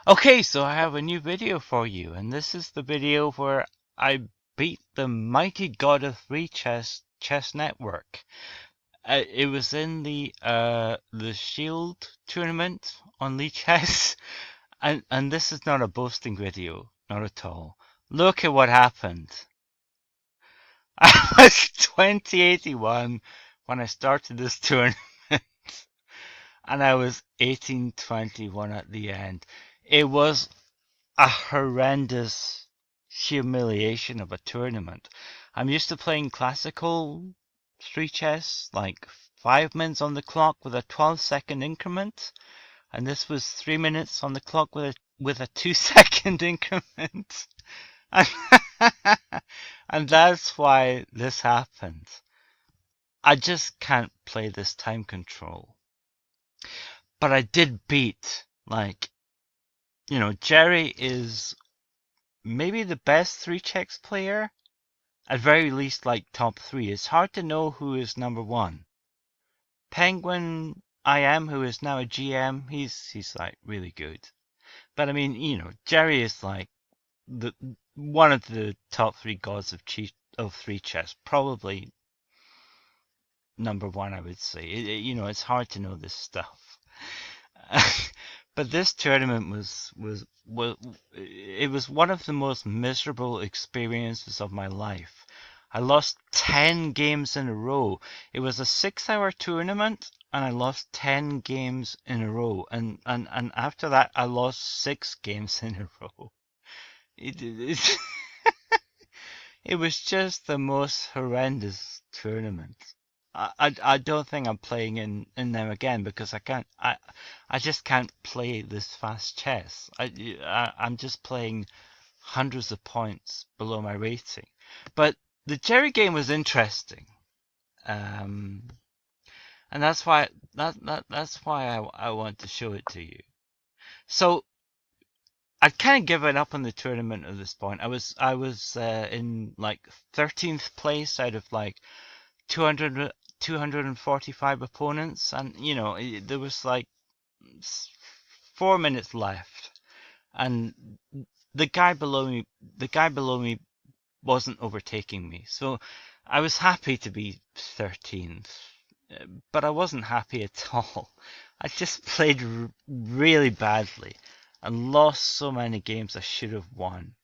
Okay, so I have a new video for you, and this is the video where I beat the mighty god of three chess network. It was in the Shield tournament on Lee Chess, and this is not a boasting video, not at all. Look at what happened. I was 2081 when I started this tournament, and I was 1821 at the end. It was a horrendous humiliation of a tournament. I'm used to playing classical street chess, like 5 minutes on the clock with a 12-second increment, and this was 3 minutes on the clock with a 2-second increment. And, and that's why this happened. I just can't play this time control. But I did beat, Jerry is maybe the best three checks player, at very least like top three. It's hard to know who is number one. Penguin IM, who is now a GM, he's like really good. But I mean, Jerry is like the one of the top three gods of three chess, probably number one, I would say. It's hard to know this stuff. But this tournament it was one of the most miserable experiences of my life. I lost 10 games in a row. It was a 6-hour tournament and I lost 10 games in a row. And after that, I lost 6 games in a row. It, it was just the most horrendous tournament. I don't think I'm playing in them again because I just can't play this fast chess. I'm just playing hundreds of points below my rating. But the Jerry game was interesting, um, and that's why I want to show it to you. So I'd kind of given up on the tournament at this point. I was in like 13th place out of like 200, 245 opponents, and there was like 4 minutes left, and the guy below me wasn't overtaking me, so I was happy to be 13th, but I wasn't happy at all. I just played really badly and lost so many games I should have won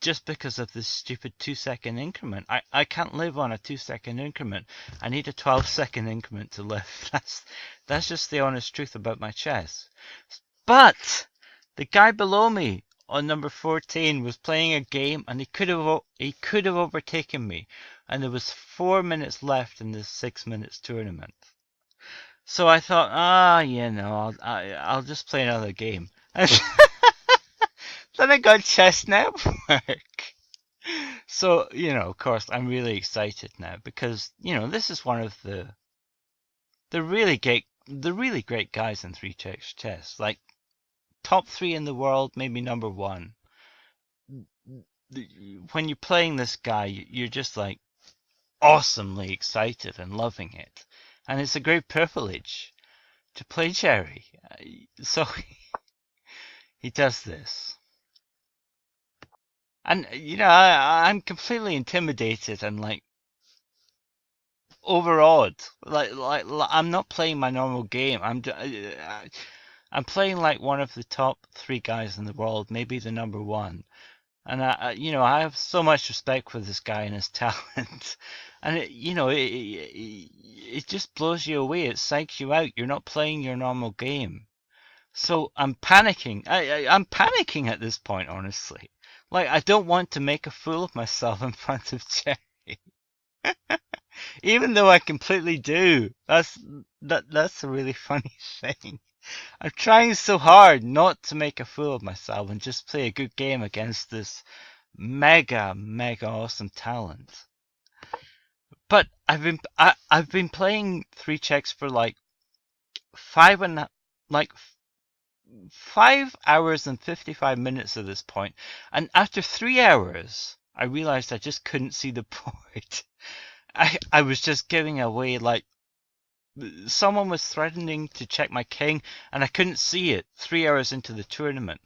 just because of this stupid 2-second increment. I can't live on a 2-second increment. I need a 12-second increment to live. That's just the honest truth about my chess. But the guy below me on number 14 was playing a game and he could have overtaken me, and there was 4 minutes left in this 6 minutes tournament. So I thought, I'll just play another game. Then I got Chess Network. So, of course, I'm really excited now because, this is one of the really great guys in three chess. Like top three in the world, maybe number one. When you're playing this guy, you're just like awesomely excited and loving it. And it's a great privilege to play Jerry. So he does this. And, I'm completely intimidated and like overawed. I'm not playing my normal game. I'm playing like one of the top three guys in the world, maybe the number one. And I have so much respect for this guy and his talent. And it just blows you away. It psychs you out. You're not playing your normal game. So I'm panicking. I'm panicking at this point, honestly. Like I don't want to make a fool of myself in front of Jerry. Even though I completely do. That's a really funny thing. I'm trying so hard not to make a fool of myself and just play a good game against this mega, mega awesome talent. But I've been playing three checks for like five and like 5 hours and 55 minutes at this point, and after 3 hours, I realized I just couldn't see the board. I was just giving away like someone was threatening to check my king, and I couldn't see it 3 hours into the tournament.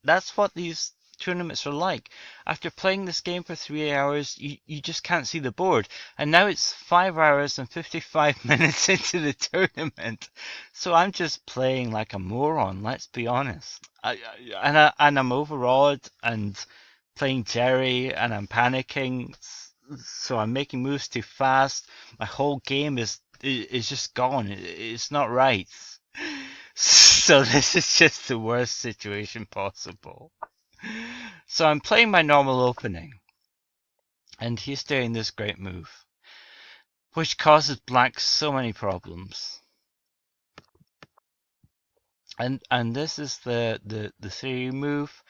That's what these tournaments are like. After playing this game for 3 hours, you just can't see the board. And now it's 5 hours and 55 minutes into the tournament. So I'm just playing like a moron, let's be honest. And I'm overawed and playing Jerry, and I'm panicking. So I'm making moves too fast. My whole game is just gone. It's not right. So this is just the worst situation possible. So I'm playing my normal opening, and he's doing this great move, which causes black so many problems. And this is the theory move.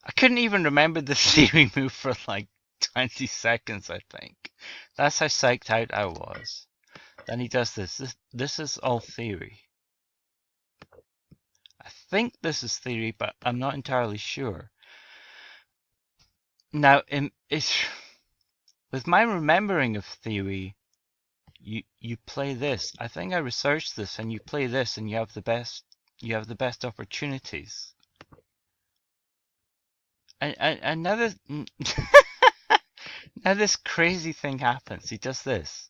I couldn't even remember the theory move for like 20 seconds, I think. That's how psyched out I was. Then he does this. This is all theory. I think this is theory, but I'm not entirely sure. Now, with my remembering of theory, you play this. I think I researched this, and you play this, and you have the best opportunities. And now this now this crazy thing happens. He does this.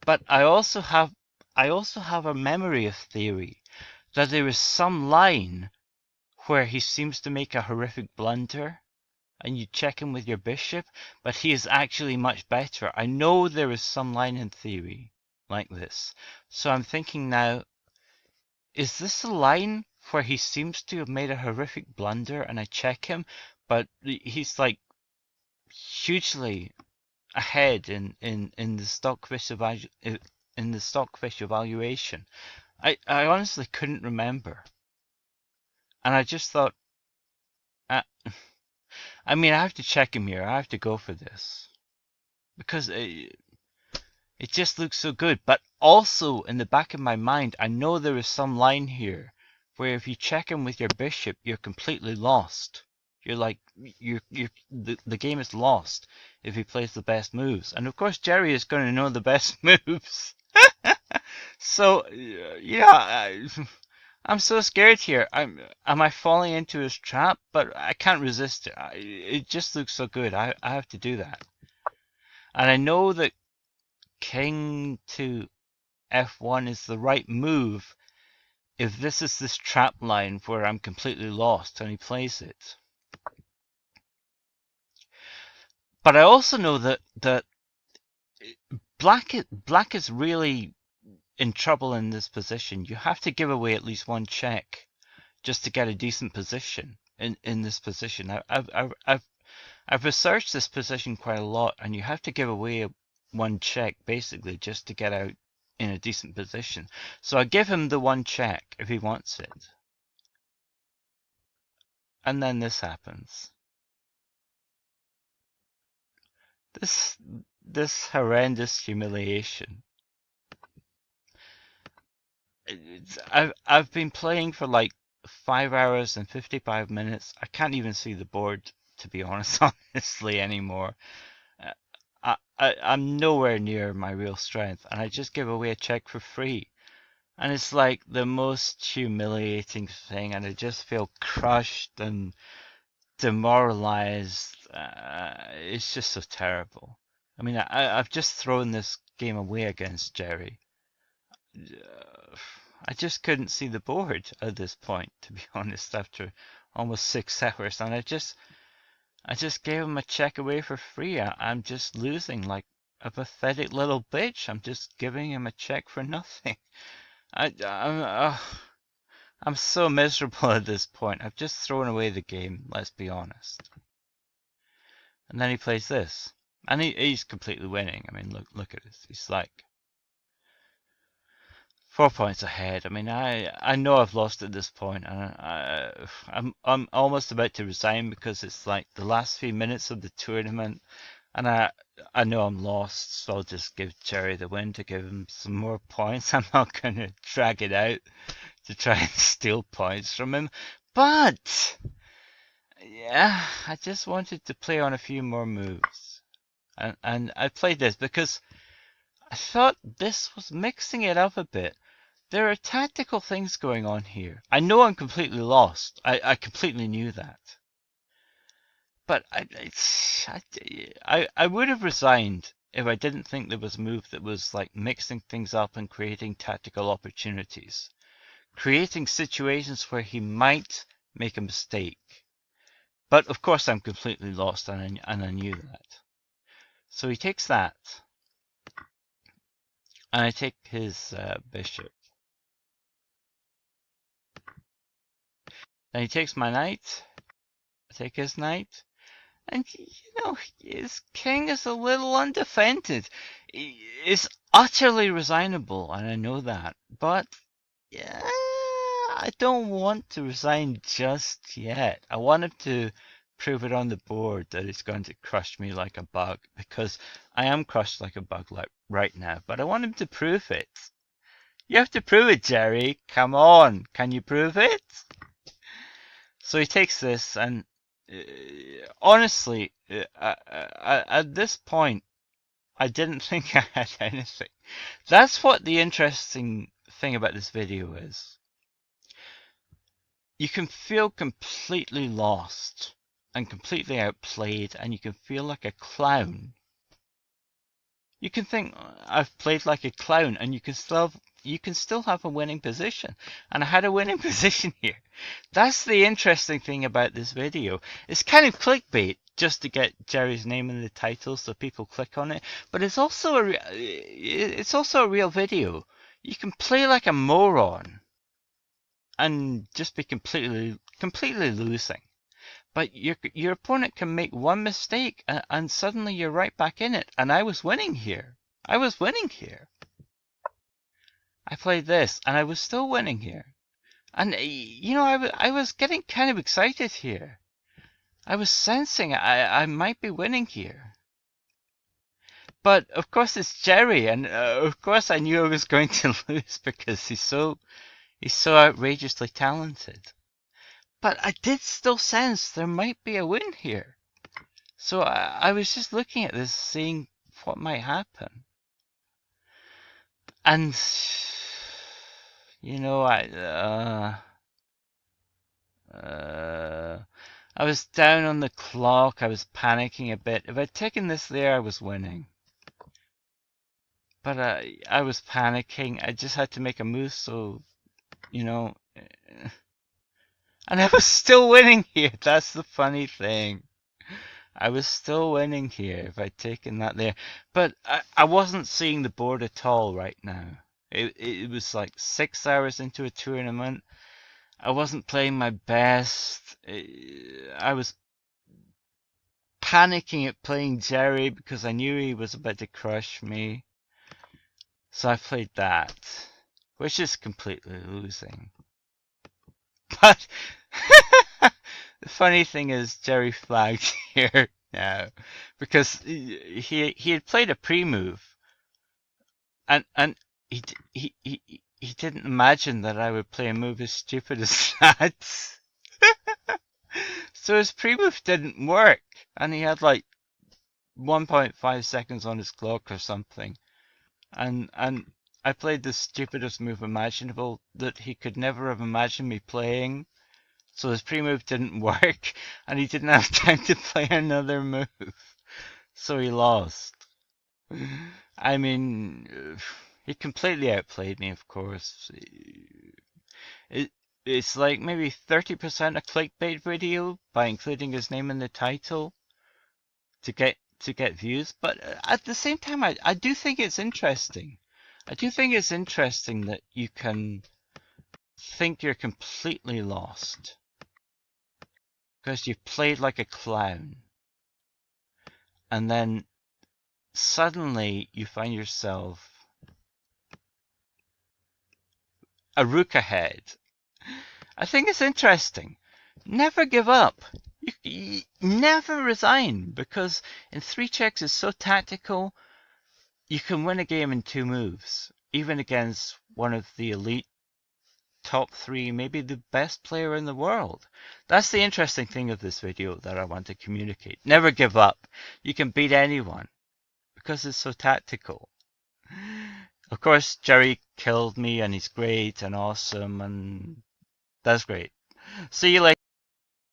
But I also have a memory of theory that there is some line where he seems to make a horrific blunder, and you check him with your bishop, but he is actually much better. I know there is some line in theory like this. So I'm thinking now, is this a line where he seems to have made a horrific blunder and I check him, but he's like hugely ahead in the stockfish evaluation. I honestly couldn't remember. And I just thought, uh, I mean, I have to check him here. I have to go for this. Because it just looks so good. But also, in the back of my mind, I know there is some line here where if you check him with your bishop, you're completely lost. You're like, the game is lost if he plays the best moves. And of course, Jerry is going to know the best moves. So, yeah, I'm so scared here. Am I falling into his trap? But I can't resist it. It just looks so good. I have to do that. And I know that king to f1 is the right move if this is this trap line where I'm completely lost and he plays it. But I also know that black is really in trouble in this position. You have to give away at least one check just to get a decent position in this position. I've researched this position quite a lot, and you have to give away one check basically just to get out in a decent position. So I give him the one check if he wants it. And then this happens. This horrendous humiliation. I've been playing for like 5 hours and 55 minutes. I can't even see the board, to be honest, honestly, anymore. I'm nowhere near my real strength, and I just give away a check for free. And it's like the most humiliating thing, and I just feel crushed and demoralized. It's just so terrible. I mean, I've just thrown this game away against Jerry. I just couldn't see the board at this point, to be honest, after almost 6 hours, and I just gave him a check away for free. I'm just losing like a pathetic little bitch. I'm just giving him a check for nothing. I'm so miserable at this point. I've just thrown away the game, let's be honest. And then he plays this. And he's completely winning. I mean, look at this. He's like 4 points ahead. I mean, I know I've lost at this point, and I'm almost about to resign because it's like the last few minutes of the tournament, and I know I'm lost, so I'll just give Jerry the win to give him some more points. I'm not going to drag it out to try and steal points from him, but yeah, I just wanted to play on a few more moves, and I played this because I thought this was mixing it up a bit. There are tactical things going on here. I know I'm completely lost. I completely knew that. But I would have resigned if I didn't think there was a move that was like mixing things up and creating tactical opportunities. Creating situations where he might make a mistake. But of course I'm completely lost and I knew that. So he takes that. And I take his bishop. Then he takes my knight. I take his knight. And, his king is a little undefended. It's utterly resignable, and I know that. But, yeah, I don't want to resign just yet. I want him to prove it on the board that it's going to crush me like a bug, because I am crushed like a bug right now. But I want him to prove it. You have to prove it, Jerry. Come on. Can you prove it? So he takes this, and honestly, at this point, I didn't think I had anything. That's what the interesting thing about this video is. You can feel completely lost and completely outplayed, and you can feel like a clown. You can think, I've played like a clown, and you can still have a winning position. And I had a winning position here. That's the interesting thing about this video. It's kind of clickbait just to get Jerry's name in the title so people click on it. But it's also a real video. You can play like a moron and just be completely losing. But your opponent can make one mistake and suddenly you're right back in it. And I was winning here. I played this and I was still winning here. And, I was getting kind of excited here. I was sensing I might be winning here. But, of course, it's Jerry. And, of course, I knew I was going to lose because he's so outrageously talented. But I did still sense there might be a win here. So I was just looking at this, seeing what might happen. And, I was down on the clock. I was panicking a bit. If I'd taken this there, I was winning. But I was panicking. I just had to make a move, so, and I was still winning here. That's the funny thing. I was still winning here if I'd taken that there. But I wasn't seeing the board at all right now. It was like 6 hours into a tournament. I wasn't playing my best. I was panicking at playing Jerry because I knew he was about to crush me. So I played that, which is completely losing. But the funny thing is Jerry flagged here now because he had played a pre-move and he didn't imagine that I would play a move as stupid as that. So his pre-move didn't work, and he had like 1.5 seconds on his clock or something. And I played the stupidest move imaginable that he could never have imagined me playing. So his pre-move didn't work, and he didn't have time to play another move. So he lost. I mean, he completely outplayed me, of course. It's like maybe 30% a clickbait video by including his name in the title to get views. But at the same time, I do think it's interesting. I do think it's interesting that you can think you're completely lost because you've played like a clown, and then suddenly you find yourself a rook ahead. I think it's interesting. Never give up. You never resign, because in 3 checks is so tactical. You can win a game in 2 moves, even against one of the elite top 3, maybe the best player in the world. That's the interesting thing of this video that I want to communicate. Never give up. You can beat anyone because it's so tactical. Of course, Jerry killed me, and he's great and awesome, and that's great. See you later.